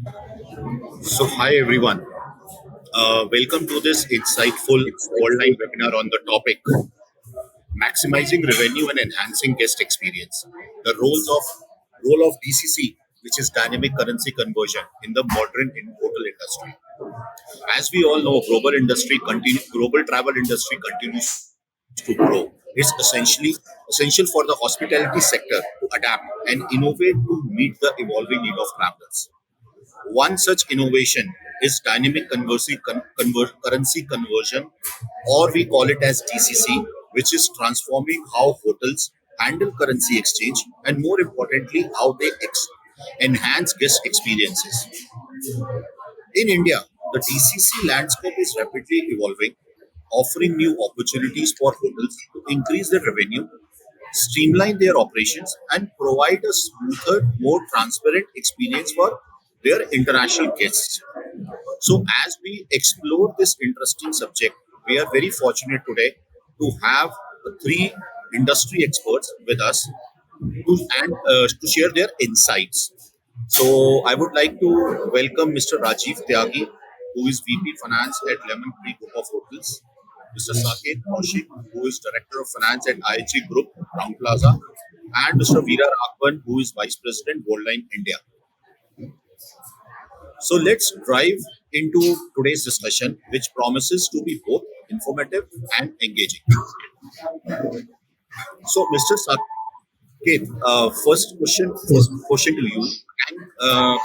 So, hi everyone. Welcome to this insightful Worldline webinar on the topic maximizing revenue and enhancing guest experience. The role of DCC, which is dynamic currency conversion in the modern hotel industry. As we all know, global travel industry continues to grow. It's essential for the hospitality sector to adapt and innovate to meet the evolving need of travelers. One such innovation is dynamic currency conversion, or we call it as DCC, which is transforming how hotels handle currency exchange and, more importantly, how they enhance guest experiences. In India, the DCC landscape is rapidly evolving, offering new opportunities for hotels to increase their revenue, streamline their operations, and provide a smoother, more transparent experience for their international guests. So, as we explore this interesting subject, we are very fortunate today to have three industry experts with us to share their insights. So, I would like to welcome Mr. Rajiv Tyagi, who is VP Finance at Lemon Tree Group of Hotels, Mr. Saket Kaushik, who is Director of Finance at IHG Group, Crowne Plaza, and Mr. Veera, who is Vice President, Worldline India. So let's dive into today's discussion, which promises to be both informative and engaging. So, Mr. Saket, first Yes. question to you.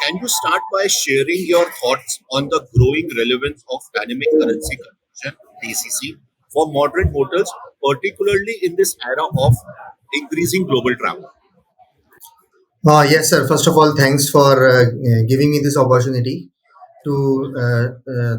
Can you start by sharing your thoughts on the growing relevance of dynamic currency conversion (DCC) for modern hotels, particularly in this era of increasing global travel? Yes, sir. First of all, thanks for giving me this opportunity to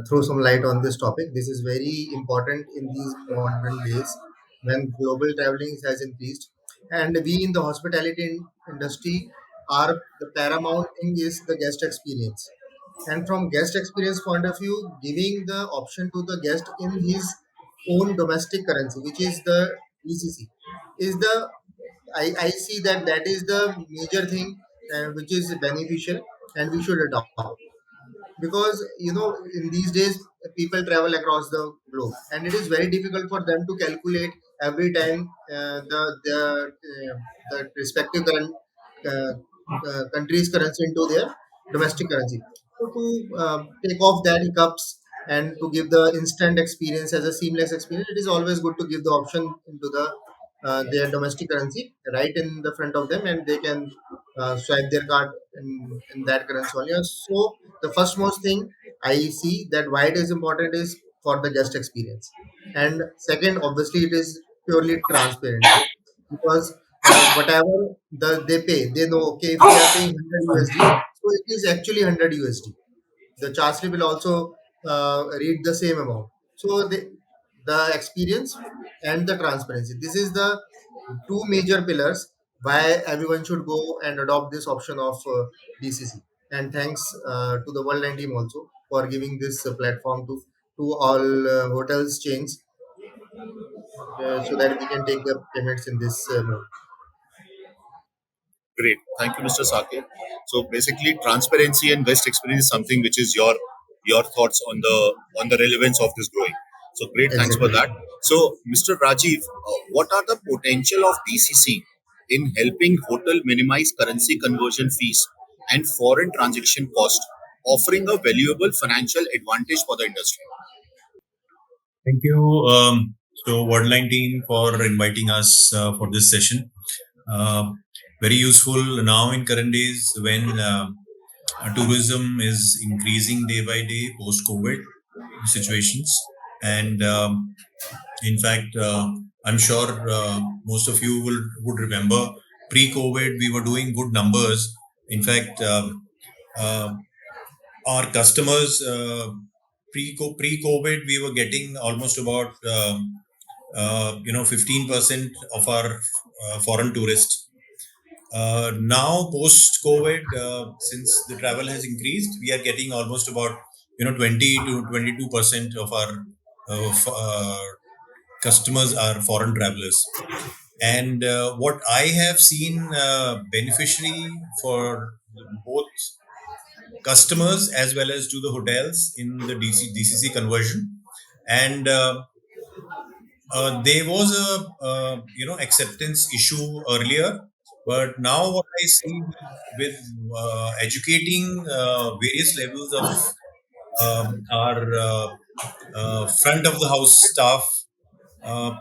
throw some light on this topic. This is very important in these modern days when global traveling has increased, and we in the hospitality industry are the paramount thing is the guest experience. And from guest experience point of view, giving the option to the guest in his own domestic currency, which is the ECC, is the I see that that is the major thing which is beneficial and we should adopt because in these days people travel across the globe and it is very difficult for them to calculate every time the respective current uh, country's currency into their domestic currency. So to take off that hiccups and to give the instant experience as a seamless experience, it is always good to give the option into their domestic currency right in the front of them, and they can swipe their card in that currency only. So the first most thing I see that why it is important is for the guest experience, and second, obviously, it is purely transparency because whatever they pay, they know okay if we are paying 100 USD, so it is actually 100 USD. The charge slip will also read the same amount. So the experience and the transparency. This is the two major pillars why everyone should go and adopt this option of DCC. And thanks to the Worldline team also for giving this platform to all hotels chains so that we can take the payments in this mode. Great. Thank you, Mr. Saket. So basically, transparency and guest experience is something which is your thoughts on the relevance of this growing. So great. Thanks for Exactly. that. So, Mr. Rajiv, what are the potential of DCC in helping hotel minimize currency conversion fees and foreign transaction cost, offering a valuable financial advantage for the industry? Thank you, Worldline team, for inviting us for this session. Uh, Very useful now in current days when tourism is increasing day by day post COVID situations. And in fact, I'm sure most of you would remember pre-COVID we were doing good numbers. In fact, uh, our customers pre-COVID we were getting almost about 15% of our foreign tourists. Now post COVID, since the travel has increased, we are getting almost about 20 to 22% of our customers are foreign travelers. And what I have seen beneficiary for both customers as well as to the hotels in the DCC conversion. And there was a acceptance issue earlier, but now what I see with educating various levels of our front of the house staff, uh,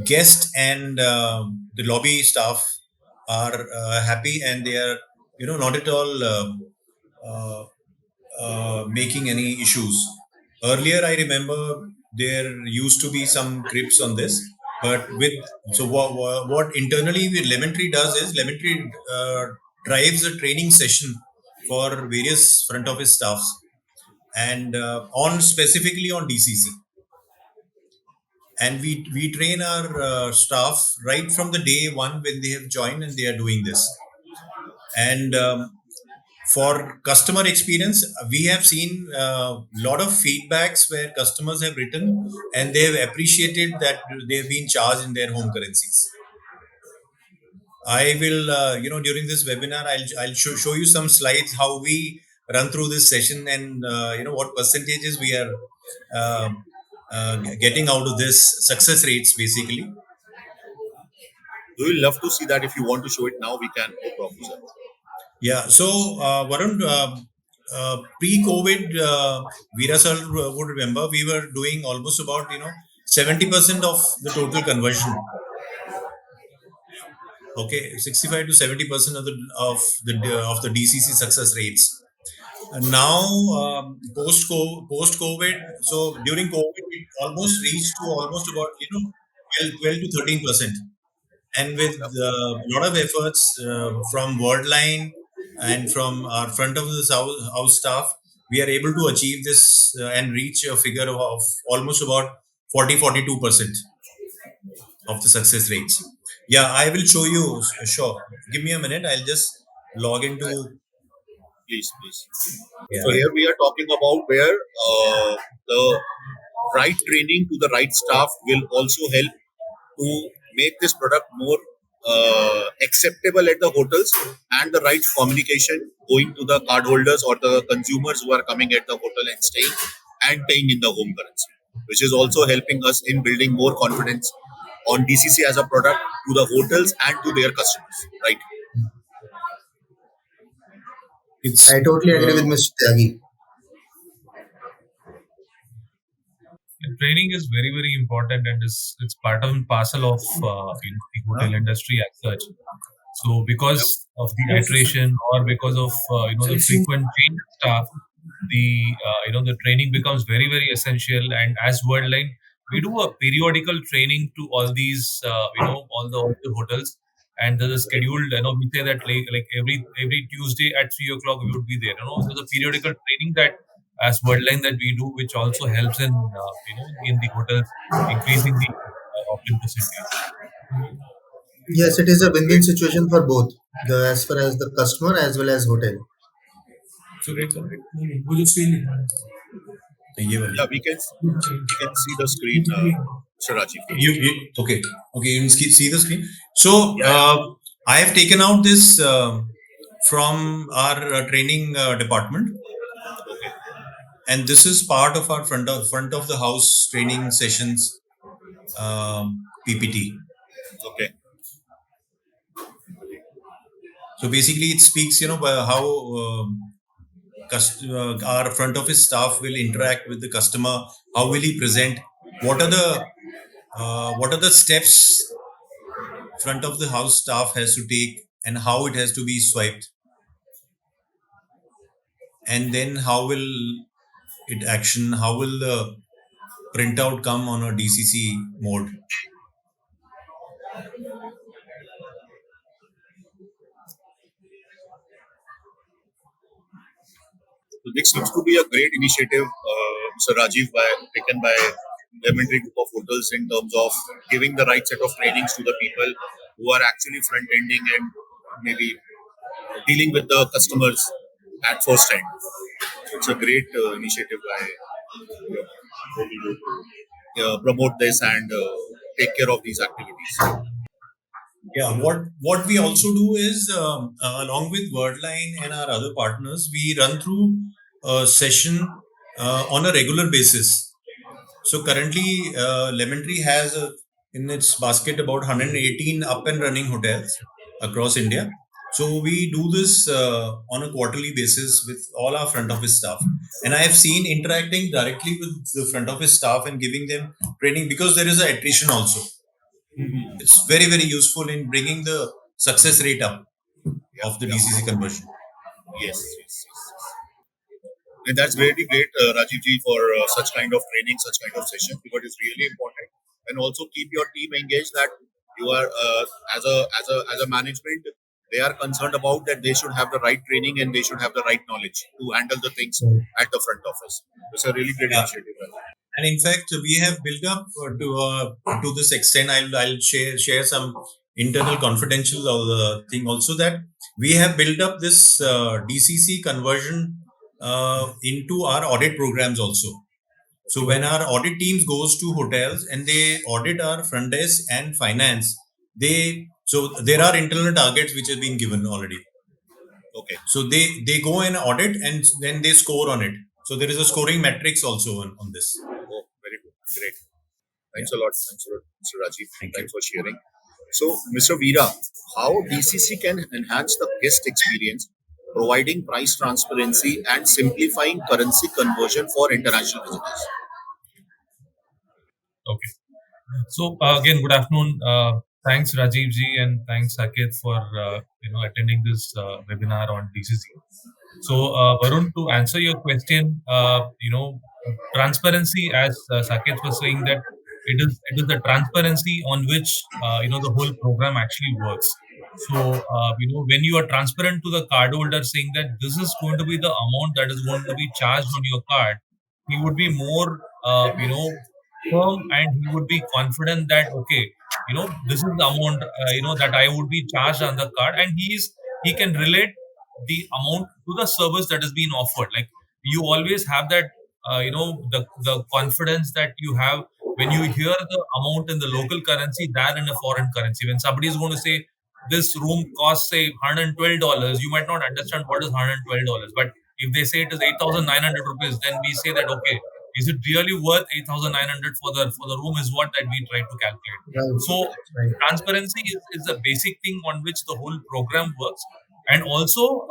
guest and the lobby staff are happy, and they are not at all uh, making any issues. Earlier, I remember there used to be some grips on this, but with so what internally Lemon Tree does is Lemon Tree drives a training session for various front office staffs, and on specifically on DCC, and we train our staff right from the day one when they have joined and they are doing this. And for customer experience, we have seen a lot of feedbacks where customers have written and they have appreciated that they have been charged in their home currencies. I will, during this webinar, I'll show you some slides how we run through this session, and what percentages we are getting out of this success rates basically. We will love to see that. If you want to show it now, we can. No problem, sir. Yeah. So, Varun, pre-COVID, Veera sir would remember we were doing almost about 70% of the total conversion. Okay, 65 to 70% of the DCC success rates. And now, post COVID, so during COVID, it almost reached to almost about 12 to 13%. And with a lot of efforts from Worldline and from our front of the house staff, we are able to achieve this and reach a figure of almost about 42% of the success rates. Yeah, I will show you. Sure. Give me a minute. I'll just log into. Please, please. So Yeah. here we are talking about where the right training to the right staff will also help to make this product more acceptable at the hotels, and the right communication going to the cardholders or the consumers who are coming at the hotel and staying and paying in the home currency, which is also helping us in building more confidence on DCC as a product to the hotels and to their customers, right? It's I totally agree with Mr. Tyagi. Training is very very important, and is it's part and parcel of the hotel industry as such. So Yep. because of the iteration, or because of the frequent change of staff, the training becomes very very essential. And as Worldline, we do a periodical training to all these all the hotels, and there's a scheduled, we say that like every Tuesday at 3 o'clock we would be there. There's a periodical training that as Worldline that we do, which also helps in in the hotels increasing the opt-in percentage. Yes, it is a win-win situation for both, the as far as the customer as well as hotel. ये वाली. Yeah, we can see the screen, Mr. Rajiv. Okay, you can see the screen. So Yeah, yeah. I have taken out this from our training department, Okay. and this is part of our front of the house training sessions PPT. Okay. So basically, it speaks, how our front office staff will interact with the customer. How will he present? What are the steps front of the house staff has to take, and how it has to be swiped, and then how will it action? How will the printout come on a DCC mode? So this seems to be a great initiative, Mr. Rajiv, taken by Lemon Tree Group of Hotels in terms of giving the right set of trainings to the people who are actually front ending and maybe dealing with the customers at first hand. So it's a great initiative by promote this and take care of these activities. Yeah, what we also do is along with Wordline and our other partners, we run through a session on a regular basis. So currently, Lemon Tree has in its basket about 118 up and running hotels across India. So we do this on a quarterly basis with all our front office staff. And I have seen interacting directly with the front office staff and giving them training because there is a attrition also. It's very, very useful in bringing the success rate up Yeah, of the yeah. DCC conversion. Yes, yes, yes, yes. And that's really great, Rajiv ji, for such kind of training, such kind of sessions, because it's really important. And also keep your team engaged. That you are as a management, they are concerned about that they should have the right training and they should have the right knowledge to handle the things Right. at the front office. It's a really great Yeah. initiative, Rajiv. And in fact, we have built up to this extent. I'll share some internal confidential thing also, that we have built up this DCC conversion into our audit programs also. So when our audit teams goes to hotels and they audit our front desk and finance, there are internal targets which have been given already. Okay. So they go and audit and then they score on it. So there is a scoring metrics also on this. Oh, very good. Great. Yeah. Thanks a lot. Thanks a lot, Mr. Rajiv. Thank you. Thanks for sharing. So, Mr. Veera, how DCC can enhance the guest experience, providing price transparency and simplifying currency conversion for international visitors? Okay. So again, good afternoon. Thanks Rajiv ji and thanks Saket for attending this webinar on DCC. So Varun, to answer your question, transparency, as Saket was saying, that it is the transparency on which the whole program actually works. So when you are transparent to the cardholder, saying that this is going to be the amount that is going to be charged on your card, he would be more firm, and he would be confident that okay, this is the amount that I would be charged on the card, and he can relate the amount to the service that is being offered. Like, you always have that the confidence that you have when you hear the amount in the local currency than in a foreign currency. When somebody is going to say this room costs say $112, you might not understand what is $112, but if they say it is 8,900 rupees, then we say that okay, is it really worth 8,900 for the room, is what that we try to calculate. Right. So Right. transparency is a basic thing on which the whole program works. And also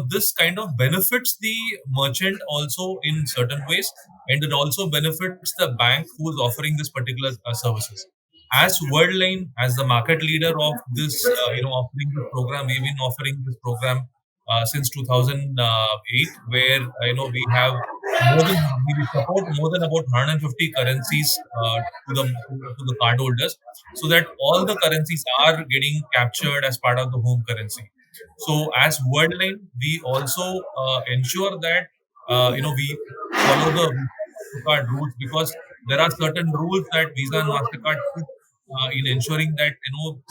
this kind of benefits the merchant also in certain ways, and it also benefits the bank who is offering this particular services. As Worldline, as the market leader of this offering this program, we've been offering this program since 2008, where we have we support more than about 150 currencies to the cardholders, so that all the currencies are getting captured as part of the home currency. So as Worldline, we also ensure that we follow the Mastercard rules, because there are certain rules that Visa and Mastercard put in ensuring that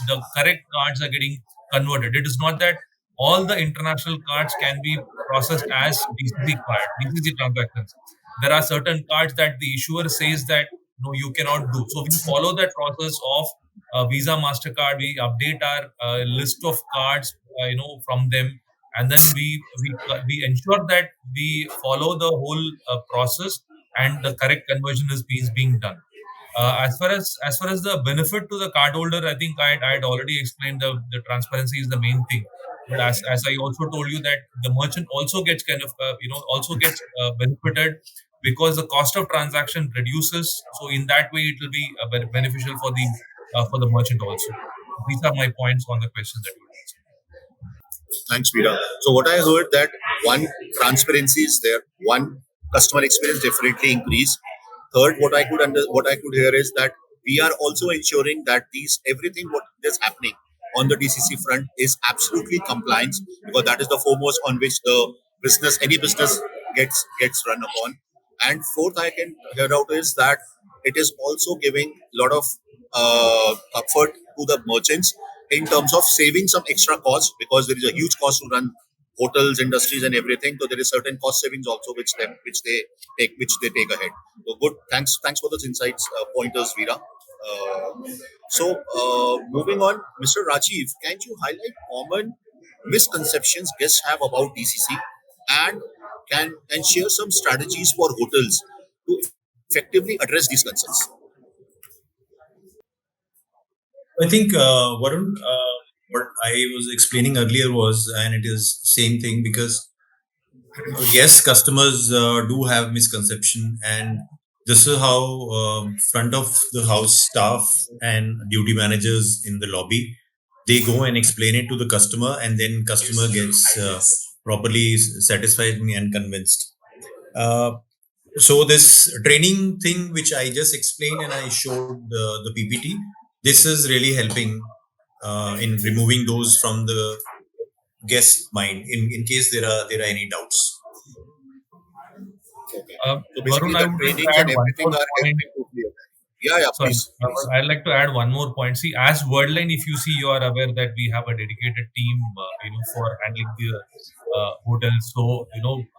the correct cards are getting converted. It is not that all the international cards can be processed as DCC transactions. There are certain cards that the issuer says that no, you cannot do. So we follow that process of Visa, Mastercard. We update our list of cards, from them, and then we ensure that we follow the whole process, and the correct conversion is being done. As far as the benefit to the cardholder, I think I'd already explained the transparency is the main thing. But as I also told you, that the merchant also gets kind of also gets benefited, because the cost of transaction reduces. So in that way, it will be beneficial for the merchant also. These are my points on the questions that you asked. Thanks, Veera. So what I heard that one, transparency is there. One, customer experience definitely increase. Third, what I could hear is that we are also ensuring that these everything what is happening on the DCC front is absolutely compliance, because that is the foremost on which the business, any business, gets run upon. And fourth, I can hear out is that it is also giving a lot of comfort to the merchants in terms of saving some extra costs, because there is a huge cost to run hotels, industries, and everything. So there is certain cost savings also which they take ahead. So good. Thanks for those insights, pointers, Veera. Moving on, Mr. Rajiv, can you highlight common misconceptions guests have about DCC and share some strategies for hotels to effectively address these concerns? I think Varun, what I was explaining earlier was, and it is same thing because yes, customers do have misconception, and this is how front of the house staff and duty managers in the lobby, they go and explain it to the customer, and then customer gets properly satisfied and convinced. Uh, so this training thing, which I just explained and I showed the PPT, this is really helping in removing those from the guest mind in case there are any doubts. Okay. So basically, Varun, I the would like to trainings add and one everything more are point. helping to clear that. Yeah, yeah, Sorry, please. I'd like to add one more point. See, as Worldline, if you see, you are aware that we have a dedicated team, for handling the hotels. So,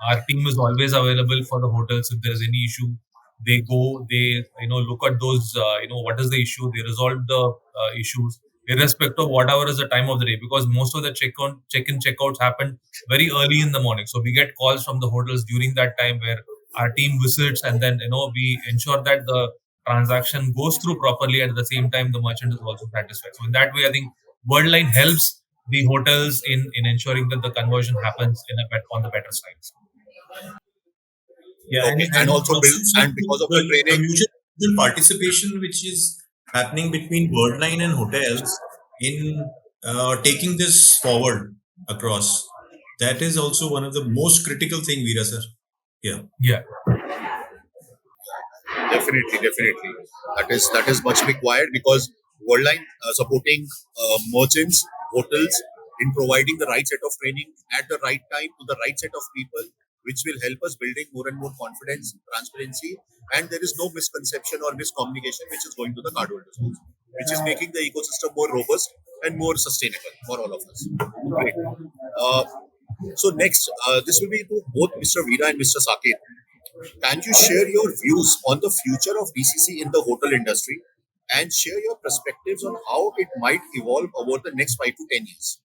our team is always available for the hotels. If there is any issue, they go, they, look at those, what is the issue? They resolve the issues, irrespective of whatever is the time of the day, because most of the check-in, check-outs happen very early in the morning. So we get calls from the hotels during that time where our team visits, and then, we ensure that the transaction goes through properly, and at the same time the merchant is also satisfied. So in that way, I think Worldline helps the hotels in ensuring that the conversion happens on the better side. Yeah, Okay, and also build, and because of the the training, mutual participation which is happening between Worldline and hotels in taking this forward across, that is also one of the most critical thing, Veera sir. Yeah. Yeah. definitely, that is much required because Worldline supporting merchants, hotels in providing the right set of training at the right time to the right set of people, which will help us building more and more confidence, transparency, and there is no misconception or miscommunication which is going to the cardholders, which is making the ecosystem more robust and more sustainable for all of us. Right. Uh, so next, this will be to both Mr. Veera and Mr. Saket. Can you share your views on the future of DCC in the hotel industry and share your perspectives on how it might evolve over the next 5 to 10 years?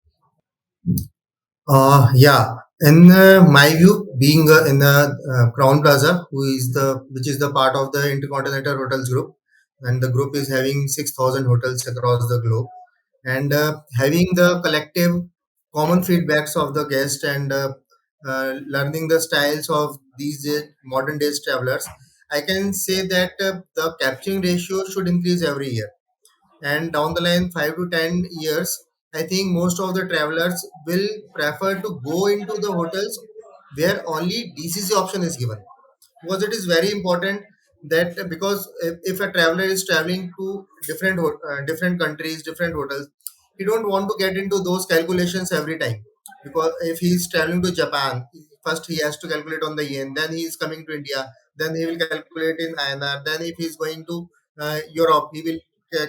Yeah, in my view, being in the Crown Plaza, which is the part of the Intercontinental Hotels Group, and the group is having 6,000 hotels across the globe, and having the collective common feedbacks of the guest and learning the styles of these modern days travelers, I can say that the capturing ratio should increase every year, and down the line 5 to 10 years, I think most of the travelers will prefer to go into the hotels where only DCC option is given, because it is very important that because if a traveler is traveling to different countries, different hotels, he don't want to get into those calculations every time, because if he is traveling to Japan, first he has to calculate on the yen, then he is coming to India, then he will calculate in INR, then if he is going to Europe, he will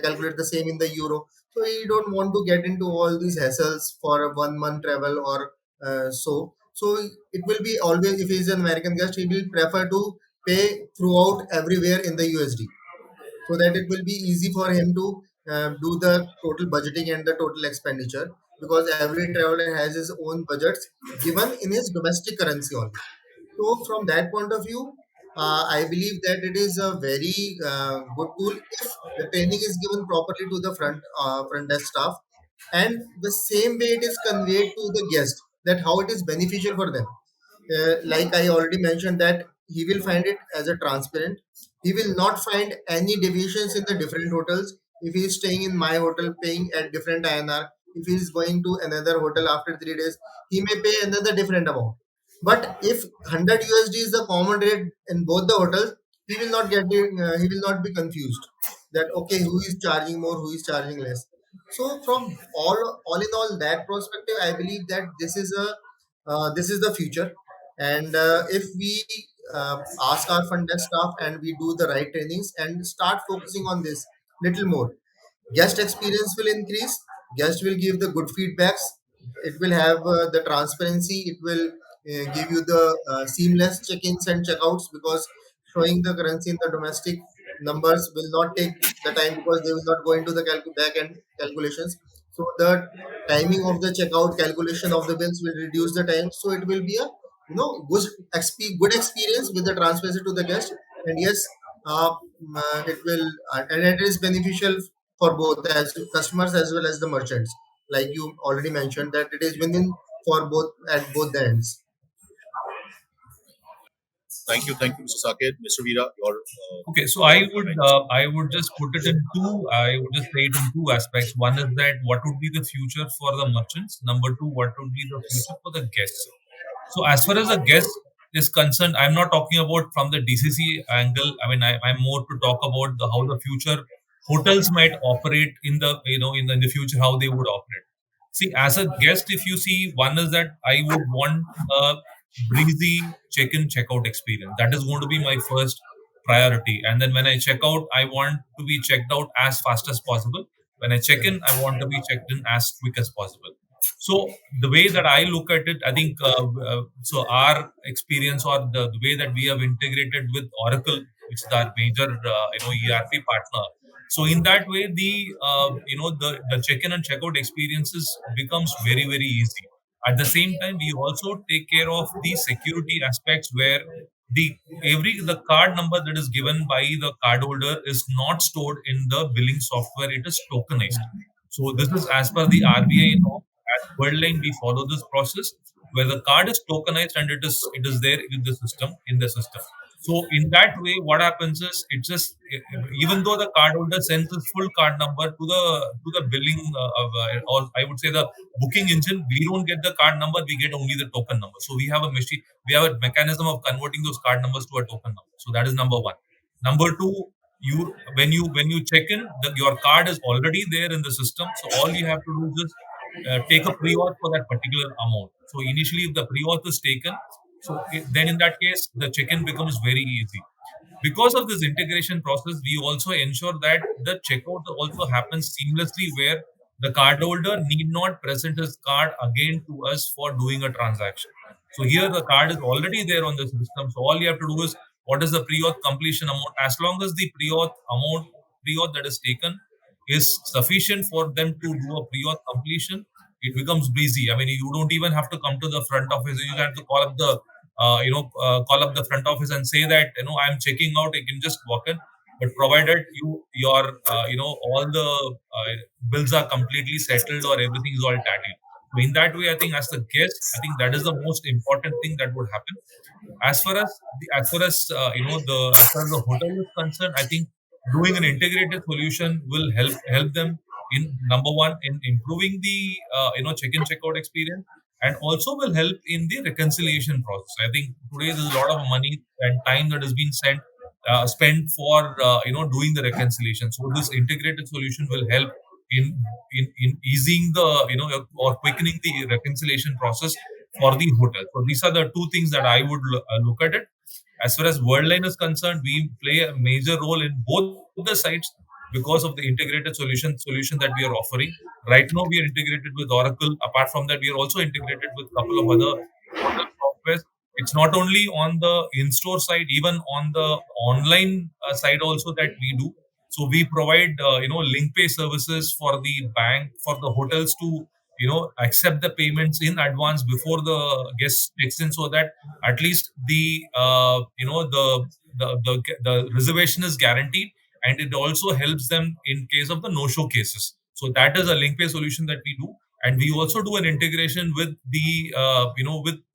calculate the same in the euro. So he don't want to get into all these hassles for a 1 month travel or so it will be always, if he is an American guest, he will prefer to pay throughout everywhere in the USD, so that it will be easy for him to do the total budgeting and the total expenditure, because every traveler has his own budgets given in his domestic currency only. So from that point of view, I believe that it is a very good tool if the training is given properly to the front desk staff, and the same way it is conveyed to the guest, that how it is beneficial for them. Like I already mentioned, that he will find it as a transparent. He will not find any deviations in the different hotels. If he is staying in my hotel paying at different INR, if he is going to another hotel after 3 days, he may pay another different amount. But if 100 USD is the common rate in both the hotels, he will not be confused that okay, who is charging more, who is charging less. So from all in all that perspective, I believe that this is the future, and if we ask our front desk staff and we do the right trainings and start focusing on this little more, guest experience will increase, guest will give the good feedbacks, it will have the transparency, it will give you the seamless check-ins and check-outs, because showing the currency in the domestic numbers will not take the time because they will not go into the back end calculations. So the timing of the checkout calculation of the bills will reduce the time. So it will be a good experience with the transfer to the guest. And yes, it will and it is beneficial for both as customers as well as the merchants. Like you already mentioned that it is win-win for both at both the ends. Thank you, Mr. Saket. Mr. Veera, your Okay, so comments. I would just put it in two. I would just say it in two aspects. One is that what would be the future for the merchants. Number two, what would be the future for the guests. So as far as the guest is concerned, I'm not talking about from the DCC angle. I mean, I'm more to talk about the how the future hotels might operate in the in the future, how they would operate. See, as a guest, if you see, one is that I would want a breezy check-in, check-out experience. That is going to be my first priority. And then when I check out, I want to be checked out as fast as possible. When I check in, I want to be checked in as quick as possible. So the way that I look at it, I think so. Our experience or the way that we have integrated with Oracle, which is our major ERP partner. So in that way, the check-in and check-out experiences becomes very very easy. At the same time, we also take care of the security aspects where the the card number that is given by the cardholder is not stored in the billing software. It is tokenized. So this is as per the RBI norm. At Worldline, we follow this process where the card is tokenized and it is there in the system. So in that way, what happens is it just even though the cardholder sends his full card number to the billing or I would say the booking engine, we don't get the card number, we get only the token number. So we have a mechanism of converting those card numbers to a token number. So that is number one. Number two, when you check in, your card is already there in the system. So all you have to do is just take a pre-auth for that particular amount. So initially, if the pre-auth is taken, then in that case, the check-in becomes very easy. Because of this integration process, we also ensure that the checkout also happens seamlessly where the cardholder need not present his card again to us for doing a transaction. So here the card is already there on the system. So all you have to do is what is the pre-auth completion amount. As long as the pre-auth that is taken is sufficient for them to do a pre-auth completion, it becomes busy. I mean, you don't even have to come to the front office. You have to call up the front office and say that I'm checking out. You can just walk in, but provided your all the bills are completely settled or everything is all tallied. So in that way, I think as the guest, I think that is the most important thing that would happen. As far as the hotel is concerned, I think doing an integrated solution will help them in number one in improving the check-in check-out experience, and also will help in the reconciliation process. I think today there's a lot of money and time that is being spent for doing the reconciliation. So this integrated solution will help in easing the or quickening the reconciliation process for the hotel. So these are the two things that I would look at it. As far as Worldline is concerned, we play a major role in both the sites because of the integrated solution that we are offering. Right now, we are integrated with Oracle. Apart from that, we are also integrated with a couple of other hotel softwares. It's not only on the in-store side, even on the online side also that we do. So we provide link pay services for the bank, for the hotels to accept the payments in advance before the guest checks in, so that at least the reservation is guaranteed, and it also helps them in case of the no-show cases. So that is a link pay solution that we do, and we also do an integration with the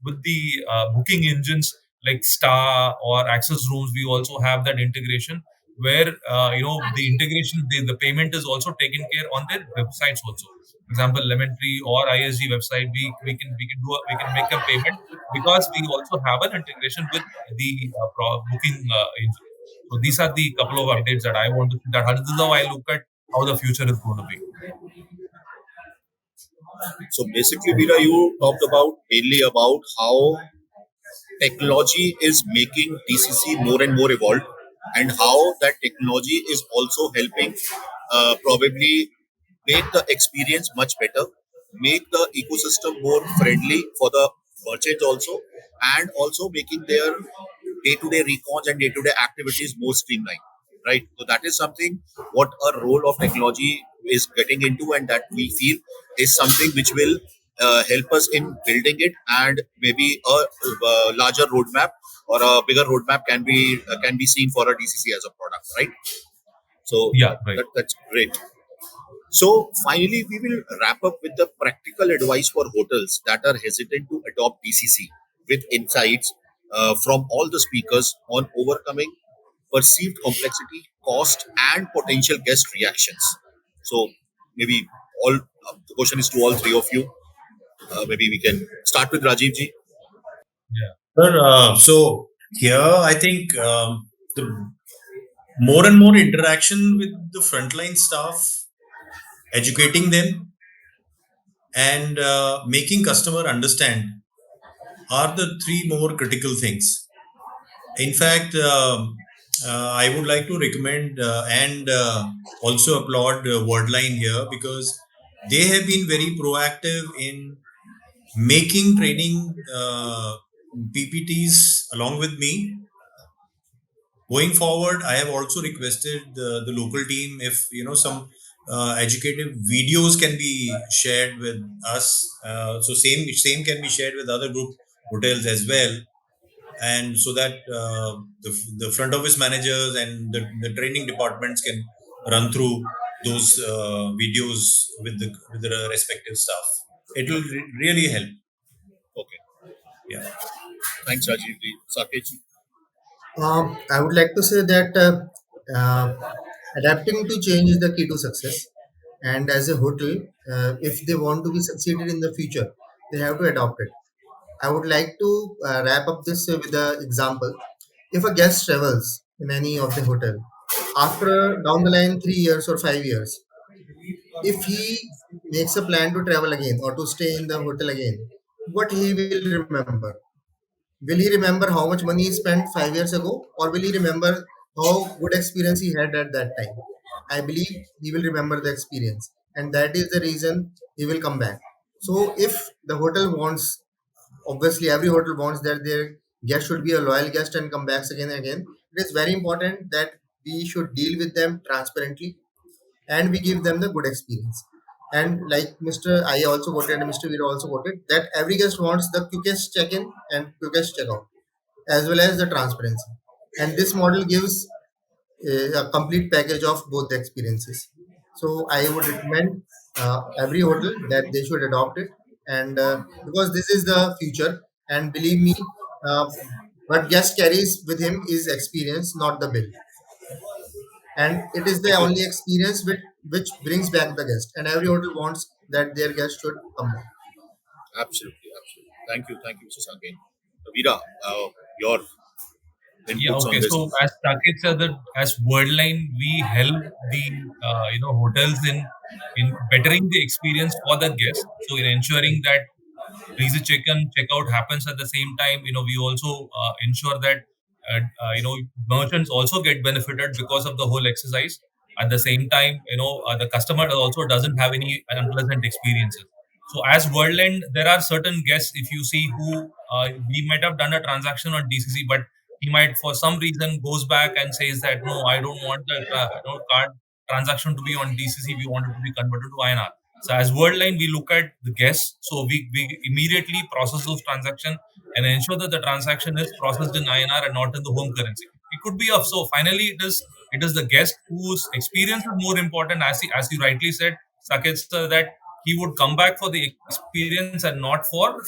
with the booking engines like Star or Access Rooms. We also have that integration where the integration, the payment is also taken care on their websites also. For example, Lemon Tree or ISG website, we can make a payment because we also have an integration with the booking engine. So these are the couple of updates that I want to see. That this is how I look at how the future is going to be. So basically, Veera, you talked about mainly about how technology is making DCC more and more evolved, and how that technology is also helping probably make the experience much better, make the ecosystem more friendly for the merchants also, and also making their day-to-day recons and day-to-day activities more streamlined. right? So that is something what a role of technology is getting into, and that we feel is something which will help us in building it, and maybe a larger roadmap or a bigger roadmap can be seen for a DCC as a product, right? So Yeah, right. that's great. So finally, we will wrap up with the practical advice for hotels that are hesitant to adopt DCC, with insights from all the speakers on overcoming perceived complexity, cost, and potential guest reactions. So maybe the question is to all three of you. Maybe we can start with Rajiv ji. Yeah. Sir, so here I think the more and more interaction with the frontline staff, educating them, and making customer understand are the three more critical things. In fact, I would like to recommend and also applaud Worldline here, because they have been very proactive in making training PPTs along with me. Going forward, I have also requested the local team if some educative videos can be shared with us. So same can be shared with other group hotels as well, and so that the front office managers and the training departments can run through those videos with the respective staff. It will really help. Okay, Yeah. thanks, Rajiv ji. Saket ji. I would like to say that adapting to change is the key to success. And as a hotel, if they want to be succeeded in the future, they have to adopt it. I would like to wrap up this with an example. If a guest travels in any of the hotel, after down the line 3 years or 5 years, if he makes a plan to travel again or to stay in the hotel again, what he will remember? Will he remember how much money he spent 5 years ago, or will he remember how good experience he had at that time? I believe he will remember the experience, and that is the reason he will come back. So, if the hotel wants, obviously, every hotel wants that their guest should be a loyal guest and come back again and again. It is very important that we should deal with them transparently and we give them the good experience. And like Mr. I also quoted and Mr. Veera also quoted that every guest wants the quickest check-in and quickest check-out as well as the transparency. And this model gives a complete package of both the experiences. So I would recommend every hotel that they should adopt it, and because this is the future, and believe me, uh, what guest carries with him is experience, not the bill, and it is the Thank you. only experience which brings back the guest, and every hotel wants that their guest should come back. Absolutely, absolutely. Thank you, Mr. Saket. Veera, your Yeah, inputs on okay. this. So as Saket said that as Worldline, we help the hotels in bettering the experience for the guests. So in ensuring that easy check-in, check-out happens at the same time. We also ensure that merchants also get benefited because of the whole exercise. At the same time, the customer also doesn't have any unpleasant experiences. So as Worldline, there are certain guests if you see who we might have done a transaction on DCC, but he might for some reason goes back and says that no, I don't want the card transaction to be on DCC. We want it to be converted to INR. So as Worldline, we look at the guests. So we immediately process those transactions and ensure that the transaction is processed in INR and not in the home currency. It could be of so finally it is the guest whose experience is more important, as you rightly said, Saket sir, that he would come back for the experience and not for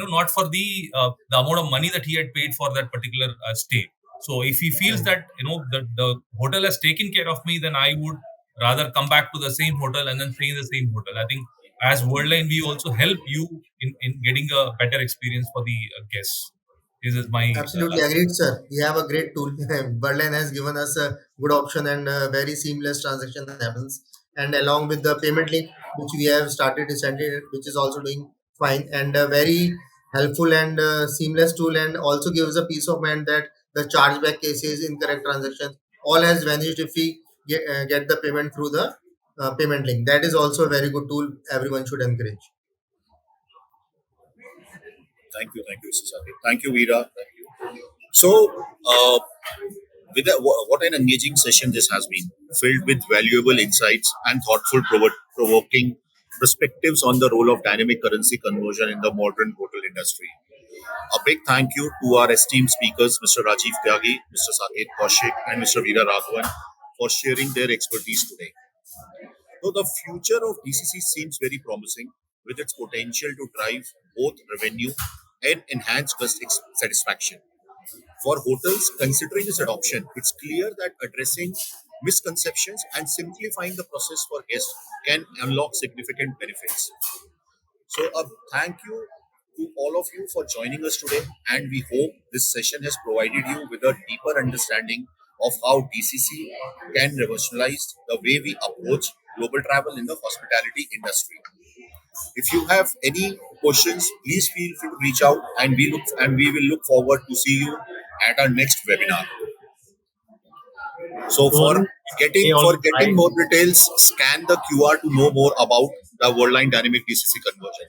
not for the amount of money that he had paid for that particular stay. So if he feels that the hotel has taken care of me, then I would rather come back to the same hotel and then stay in the same hotel. I think as Worldline, we also help you in getting a better experience for the guests. This is my Absolutely last. agreed, sir. We have a great tool. Berlin has given us a good option and very seamless transaction happens. And along with the payment link, which we have started recently, which is also doing fine and a very helpful and seamless tool, and also gives a peace of mind that the chargeback cases, incorrect transactions, all has vanished if we get the payment through the payment link. That is also a very good tool. Everyone should encourage. Thank you, Mr. Saket. Thank you, Veera. Thank you. So, What an engaging session this has been, filled with valuable insights and thoughtful, provoking perspectives on the role of dynamic currency conversion in the modern hotel industry. A big thank you to our esteemed speakers, Mr. Rajiv Tyagi, Mr. Saket Kaushik, and Mr. Veera Raghavan, for sharing their expertise today. So the future of DCC seems very promising, with its potential to drive both revenue and enhance satisfaction. For hotels considering this adoption, it's clear that addressing misconceptions and simplifying the process for guests can unlock significant benefits. So, a thank you to all of you for joining us today, and we hope this session has provided you with a deeper understanding of how DCC can revolutionize the way we approach global travel in the hospitality industry. If you have any questions, please feel free to reach out, and we will look forward to see you at our next webinar. So for getting more details, scan the QR to know more about the Worldline Dynamic DCC conversion.